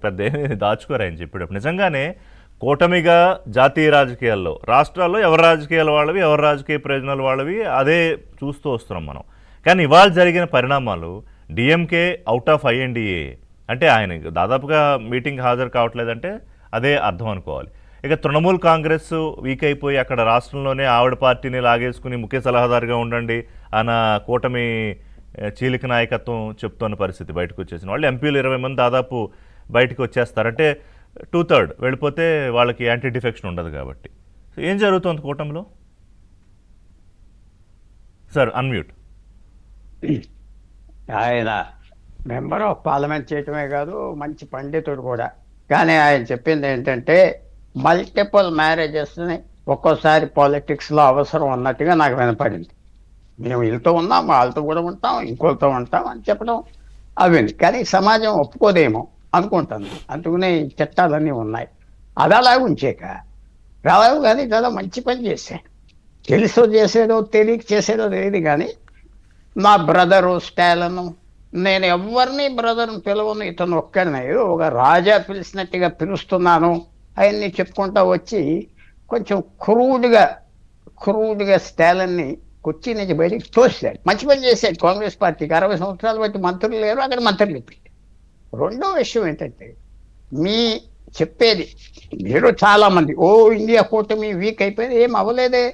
పెద్ద ఏమీ దాచుకోరు ఆయన చెప్పేటప్పుడు. నిజంగానే కూటమిగా జాతీయ రాజకీయాల్లో, రాష్ట్రాల్లో ఎవరి రాజకీయాలు వాళ్ళవి, ఎవరి రాజకీయ ప్రయోజనాలు వాళ్ళవి అదే చూస్తూ వస్తున్నాం మనం. కానీ ఇవాళ జరిగిన పరిణామాలు డిఎంకే అవుట్ ఆఫ్ ఐఎన్డిఏ అంటే ఆయన దాదాపుగా మీటింగ్ హాజరు కావట్లేదంటే అదే అర్థం అనుకోవాలి. ఇక తృణమూల్ కాంగ్రెస్ వీక్ అయిపోయి అక్కడ రాష్ట్రంలోనే ఆవిడ పార్టీని లాగేసుకుని ముఖ్య సలహాదారుగా ఉండండి అన్న కూటమి చీలిక నాయకత్వం చెప్తున్న పరిస్థితి. బయటకు వచ్చేసిన వాళ్ళు ఎంపీలు 20 మంది దాదాపు బయటకు వచ్చేస్తారు. అంటే 2/3 వెళ్ళిపోతే వాళ్ళకి యాంటీ డిఫెక్షన్ ఉండదు కాబట్టి. సో ఏం జరుగుతుంది కూటమిలో? Sir unmute. ఆయన మెంబర్ ఆఫ్ పార్లమెంట్ చేయటమే కాదు, మంచి పండితుడు కూడా. కానీ ఆయన చెప్పింది ఏంటంటే మల్టిపుల్ మ్యారేజెస్ని ఒక్కోసారి పాలిటిక్స్లో అవసరం అన్నట్టుగా నాకు వినపడింది. మేము వీళ్ళతో ఉన్నాం, వాళ్ళతో కూడా ఉంటాం, ఇంకోళ్ళతో ఉంటాం అని చెప్పడం అవింది. కానీ సమాజం ఒప్పుకోదేమో అనుకుంటాను. అందుకనే ఈ చట్టాలన్నీ ఉన్నాయి. అది అలా ఉంచాక రావు కానీ చాలా మంచి పని చేశాను. తెలుసో చేసేదో తెలియక చేసేదో తెలియదు. కానీ నా బ్రదరు స్టాలను, నేను ఎవరిని బ్రదర్ని పిలవను, ఇతను ఒక్కడినే ఒక రాజా పిలిచినట్టుగా పిలుస్తున్నాను ఆయన్ని చెప్పుకుంటా వచ్చి కొంచెం క్రూడ్గా స్టాలిన్ని కుర్చీ నుంచి బయటికి తోసాడు. మంచి పని చేశాడు. కాంగ్రెస్ పార్టీకి 60 సంవత్సరాలు బట్టి మంత్రులు లేరు, అక్కడ మంత్రులు ఇప్పాడు. రెండో విషయం ఏంటంటే మీ చెప్పేది మీరు చాలామంది ఇండియా కూటమి వీక్ అయిపోయింది, ఏం అవ్వలేదే.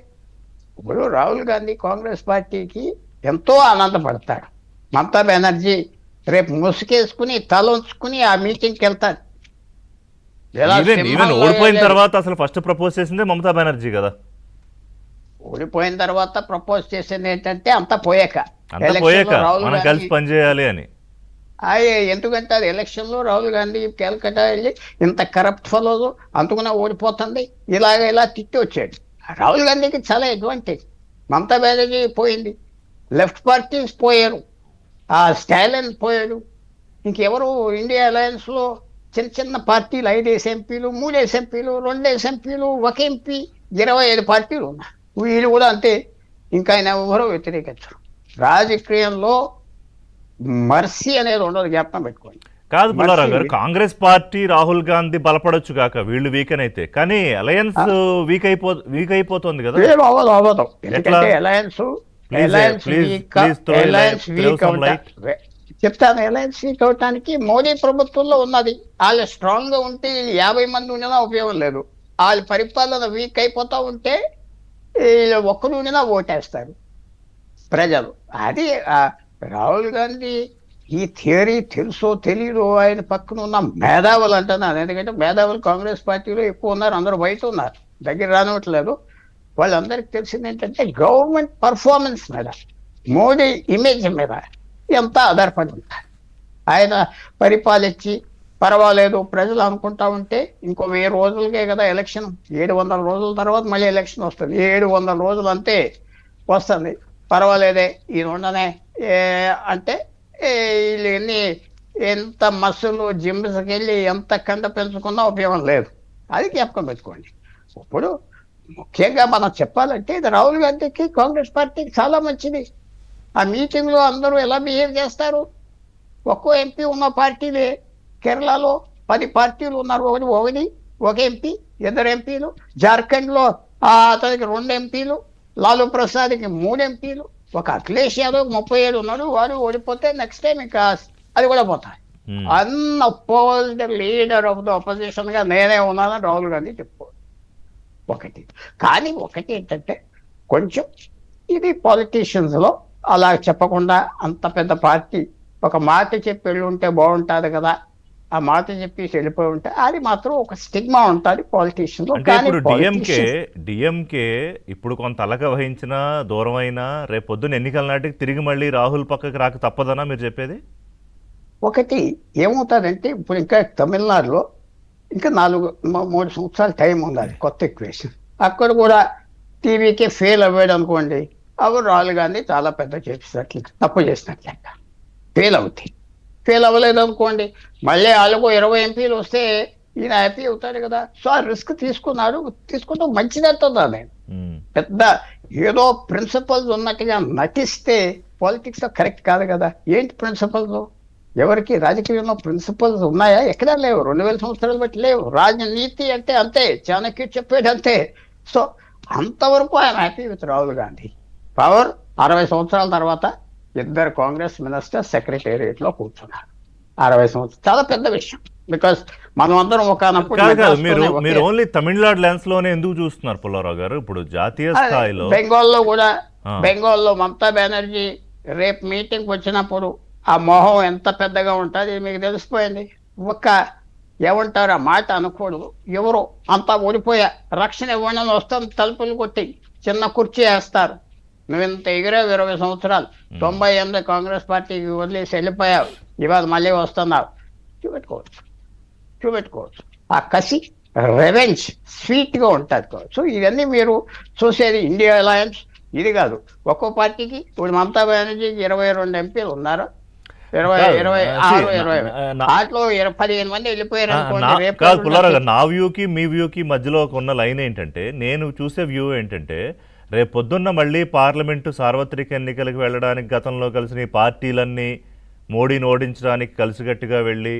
ఇప్పుడు రాహుల్ గాంధీ కాంగ్రెస్ పార్టీకి ఎంతో ఆనందపడతాడు. మమతా బెనర్జీ రేపు ముసుకేసుకుని తలంచుకుని ఆ మీటింగ్కి వెళ్తారు. ఓడిపోయిన తర్వాత అసలు ఫస్ట్ ప్రపోజ్ చేసిందే మమతా బెనర్జీ కదా. ఓడిపోయిన తర్వాత ప్రపోజ్ చేసింది ఏంటంటే అంతా పోయాక మనం కలిసి పనిచేయాలి అని. ఎందుకంటే అది ఎలక్షన్లో రాహుల్ గాంధీ కలకట్టా వెళ్ళి ఇంత కరప్ట్ ఫెలోస్ అందుకునే ఓడిపోతుంది ఇలా తిట్టి వచ్చాడు. రాహుల్ గాంధీకి చాలా అడ్వాంటేజ్. మమతా బెనర్జీ పోయింది, లెఫ్ట్ పార్టీస్ పోయారు, ఆ స్టాలిన్ పోయాడు. ఇంకెవరు ఇండియా అలయన్స్లో చిన్న పార్టీలు 5 ఎంపీలు, 3 ఎంపీలు, 2 ఎంపీలు, 1 ఎంపీ, 25 పార్టీలు ఉన్నాయి. వీళ్ళు కూడా అంతే. ఇంకా ఆయన ఎవరో వ్యతిరేకించరు. రాజకీయంలో మర్సీ అనేది ఉండదు, జ్ఞాపకం పెట్టుకోండి. కాదు పుల్లారావు గారు, కాంగ్రెస్ పార్టీ రాహుల్ గాంధీ బలపడొచ్చు కాక వీళ్ళు వీక్ అయితే, కానీ అలయన్స్ వీక్ అయిపోతుంది కదా. అవ్వదు. ఎందుకంటే అలయన్స్ వీక్ చెప్తాను. అలయన్స్ వీక్ అవటానికి మోడీ ప్రభుత్వంలో ఉన్నది. వాళ్ళు స్ట్రాంగ్ గా ఉంటే 50 మంది ఉండినా ఉపయోగం లేదు. వాళ్ళ పరిపాలన వీక్ అయిపోతూ ఉంటే ఒక్కరు ఉండినా ఓటేస్తారు ప్రజలు. అది రాహుల్ గాంధీ ఈ థియరీ తెలుసో తెలియదో ఆయన పక్కన ఉన్న మేధావులు అంటున్నాను. ఎందుకంటే మేధావులు కాంగ్రెస్ పార్టీలో ఎక్కువ ఉన్నారు, అందరూ బయట ఉన్నారు, దగ్గర రానివ్వట్లేదు. వాళ్ళందరికీ తెలిసింది ఏంటంటే గవర్నమెంట్ పర్ఫార్మెన్స్ మీద, మోడీ ఇమేజ్ మీద ఎంత ఆధారపడి ఉంటారు. ఆయన పరిపాలించి పర్వాలేదు ప్రజలు అనుకుంటా ఉంటే ఇంకో 1000 రోజులకే కదా ఎలక్షన్. 700 రోజుల తర్వాత మళ్ళీ ఎలక్షన్ వస్తుంది. 700 రోజులు అంతే వస్తుంది. పర్వాలేదే ఈ ఉండనే అంటే వీళ్ళు ఎంత మస్సులు జిమ్స్కి వెళ్ళి ఎంత కండ పెంచుకున్నా ఉపయోగం లేదు. అది జ్ఞాపకం పెట్టుకోండి. ఇప్పుడు ముఖ్యంగా మనం చెప్పాలంటే ఇది రాహుల్ గాంధీకి కాంగ్రెస్ పార్టీకి చాలా మంచిది. ఆ మీటింగ్లో అందరూ ఎలా బిహేవ్ చేస్తారు. ఒక్కో ఎంపీ ఉన్న పార్టీలే. కేరళలో 10 పార్టీలు ఉన్నారు, ఒక ఎంపీ, 2 ఎంపీలు. జార్ఖండ్లో అతనికి 2 ఎంపీలు, లాలూ ప్రసాద్కి 3 ఎంపీలు, ఒక అఖిలేష్ యాదవ్ 37 ఉన్నాడు. వాడు ఓడిపోతే నెక్స్ట్ టైం ఇంకా అది కూడా పోతాయి. Unopposed leader of the opposition గా నేనే ఉన్నానని రాహుల్ గాంధీ చెప్పుకోవాలి. ఒకటి ఏంటంటే కొంచెం ఇది పాలిటీషియన్స్ లో అలా చెప్పకుండా అంత పెద్ద పార్టీ ఒక మాట చెప్పి వెళ్ళి ఉంటే బాగుంటుంది కదా, ఆ మాట చెప్పి వెళ్ళిపోయి ఉంటే అది మాత్రం ఒక స్టిగ్మా ఉంటుంది పాలిటీషియన్ లో. డిఎంకే ఇప్పుడు కొంత అలక వహించిన దూరం అయినా రేపు పొద్దున్న ఎన్నికల నాటికి తిరిగి మళ్ళీ రాహుల్ పక్కకి రాక తప్పదనా మీరు చెప్పేది? ఒకటి ఏమవుతుందంటే ఇప్పుడు ఇంకా తమిళనాడులో ఇంకా 3 సంవత్సరాలు టైం ఉండాలి, కొత్త ఈక్వేషన్. అక్కడ కూడా టీవీకి ఫెయిల్ అవ్వాడు అనుకోండి, అప్పుడు రాహుల్ గాంధీ చాలా పెద్ద చేసినట్లు తప్పు చేసినట్లే ఫెయిల్ అవుతాయి. ఫెయిల్ అవ్వలేదు అనుకోండి, మళ్ళీ వాళ్ళకు 20 ఎంపీలు వస్తే ఈయన హ్యాపీ అవుతాడు కదా. సో ఆ రిస్క్ తీసుకుంటూ మంచిదంటున్నా నేను. పెద్ద ఏదో ప్రిన్సిపల్స్ ఉన్నట్టుగా నటిస్తే పాలిటిక్స్ లో కరెక్ట్ కాదు కదా. ఏంటి ప్రిన్సిపల్స్? ఎవరికి రాజకీయంలో ప్రిన్సిపల్స్ ఉన్నాయా? ఎక్కడా లేవు. 2000 సంవత్సరాలు బట్టి లేవు. రాజనీతి అంటే అంతే, చాణక్యుడు చెప్పేది అంతే. సో అంతవరకు ఆయన happy with Rahul Gandhi. Power 60 సంవత్సరాల తర్వాత ఇద్దరు కాంగ్రెస్ మినిస్టర్ సెక్రటేరియట్ లో కూర్చున్నారు. 60 సంవత్సరాలు చాలా పెద్ద విషయం. బికాస్ మనం అందరం ఒకనప్పుడు కాదు మీరు ఓన్లీ తమిళనాడు లెన్స్ లోనే ఎందుకు చూస్తున్నారు పుల్లారావు గారు? ఇప్పుడు జాతీయ స్థాయిలో బెంగాల్లో కూడా, బెంగాల్లో మమతా బెనర్జీ రేపు మీటింగ్ వచ్చినప్పుడు ఆ మొహం ఎంత పెద్దగా ఉంటుంది మీకు తెలిసిపోయింది. ఒక్క ఏమంటారు ఆ మాట అనకూడదు. ఎవరో అంతా ఓడిపోయా, రక్షణ ఇవ్వడం వస్తాం, తలుపులు కొట్టి చిన్న కుర్చీ వేస్తారు. నువ్వు ఇంత ఎగిరావు 20 సంవత్సరాలు, 98 కాంగ్రెస్ పార్టీకి వదిలేసి వెళ్ళిపోయావు, ఇవాళ మళ్ళీ వస్తున్నావు. చూపెట్టుకోవచ్చు ఆ కసి, రెవెంజ్ స్వీట్ గా ఉంటుంది. సో ఇవన్నీ మీరు చూసేది ఇండియా అలయన్స్ ఇది కాదు. ఒక్కో పార్టీకి ఇప్పుడు మమతా బెనర్జీకి 22 ఎంపీలు ఉన్నారు, 26 దాంట్లో 15 మంది వెళ్ళిపోయారు అనుకోండి. కాదు పుల్లారావు గారు, నా వ్యూకి మీ వ్యూకి మధ్యలో ఉన్న లైన్ ఏంటంటే, నేను చూసే వ్యూ ఏంటంటే, రేపు పొద్దున్న మళ్ళీ పార్లమెంటు సార్వత్రిక ఎన్నికలకు వెళ్ళడానికి గతంలో కలిసిన ఈ పార్టీలన్నీ మోడీని ఓడించడానికి కలిసికట్టుగా వెళ్ళి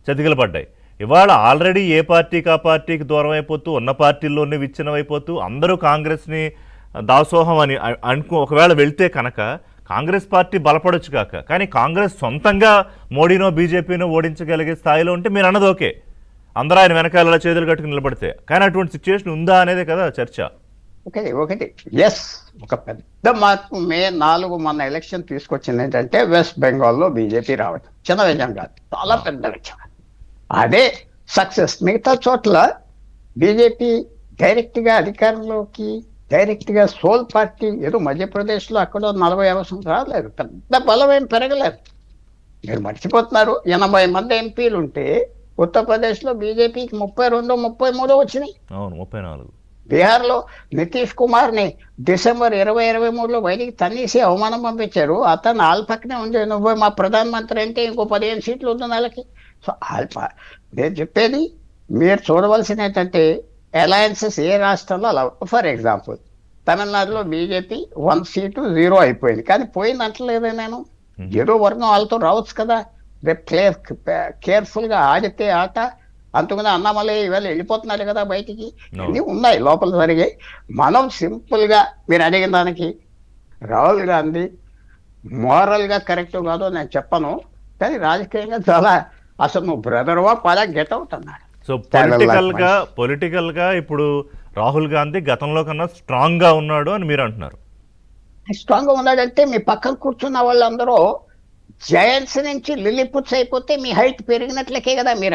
చతికిల పడ్డాయి. ఇవాళ ఆల్రెడీ ఏ పార్టీకి ఆ పార్టీకి దూరం అయిపోతూ, ఉన్న పార్టీల్లోనే విచ్ఛిన్నం అయిపోతూ, అందరూ కాంగ్రెస్ని దాసోహం అని ఒకవేళ వెళ్తే కనుక కాంగ్రెస్ పార్టీ బలపడొచ్చు కాక, కానీ కాంగ్రెస్ సొంతంగా మోడీనో బీజేపీనో ఓడించగలిగే స్థాయిలో ఉంటే మీరు అన్నది ఓకే, అందరూ ఆయన వెనకాల చేతులు కట్టుకుని నిలబడితే. కానీ అటువంటి సిచ్యువేషన్ ఉందా అనేదే కదా చర్చ. ఒకటి ఎస్, ఒక పెద్ద మార్పు మే 4 మన ఎలక్షన్ తీసుకొచ్చింది ఏంటంటే వెస్ట్ బెంగాల్లో బీజేపీ రావడం. చిన్న విజయం కాదు, చాలా పెద్ద విజయం. అదే సక్సెస్. మిగతా చోట్ల బీజేపీ డైరెక్ట్ గా అధికారంలోకి, డైరెక్ట్ గా సోల్ పార్టీ ఏదో మధ్యప్రదేశ్లో అక్కడ 40-50 సంవత్సరాలు లేదు, పెద్ద బలం ఏం పెరగలేదు. మీరు మర్చిపోతున్నారు, 80 మంది ఎంపీలు ఉంటే ఉత్తరప్రదేశ్లో బీజేపీకి 32-33 వచ్చినాయి. అవును, 34. బీహార్లో నితీష్ కుమార్ని డిసెంబర్ 2023లో బయటికి తన్నేసి అవమానం పంపించారు. అతను వాళ్ళ పక్కనే ఉంది, నువ్వు మా ప్రధానమంత్రి అంటే ఇంకో 15 సీట్లు ఉంది వాళ్ళకి. సో నేను చెప్పేది మీరు చూడవలసిన ఏంటంటే అలయన్సెస్ ఏ రాష్ట్రంలో అలా. ఫర్ ఎగ్జాంపుల్ తమిళనాడులో బీజేపీ 1 సీటు 0 అయిపోయింది, కానీ పోయింది అంటలేదే నేను. ఏదో వర్గం వాళ్ళతో రావచ్చు కదా. రేపు కేర్ఫుల్గా ఆడితే ఆట. అంతకుముందు అన్నామలై ఇవాళ వెళ్ళిపోతున్నారు కదా బయటికి, ఇవన్నీ ఉన్నాయి లోపల జరిగాయి. మనం సింపుల్గా మీరు అడిగిన దానికి రాహుల్ గాంధీ మోరల్గా కరెక్ట్ కాదో నేను చెప్పను, కానీ రాజకీయంగా చాలా అసలు నువ్వు బ్రదర్వా పదా గెట్ అవుట్ అన్నాడు. సో పొలిటికల్ గా ఇప్పుడు రాహుల్ గాంధీ గతంలో కన్నా స్ట్రాంగ్ గా ఉన్నాడు అని మీరు అంటున్నారు. స్ట్రాంగ్ గా ఉన్నాడంటే మీ పక్కన కూర్చున్న వాళ్ళందరూ జయంట్స్ నుంచి లిల్లీపుట్స్ అయిపోతే మీ హైట్ పెరిగినట్లకే కదా మీరు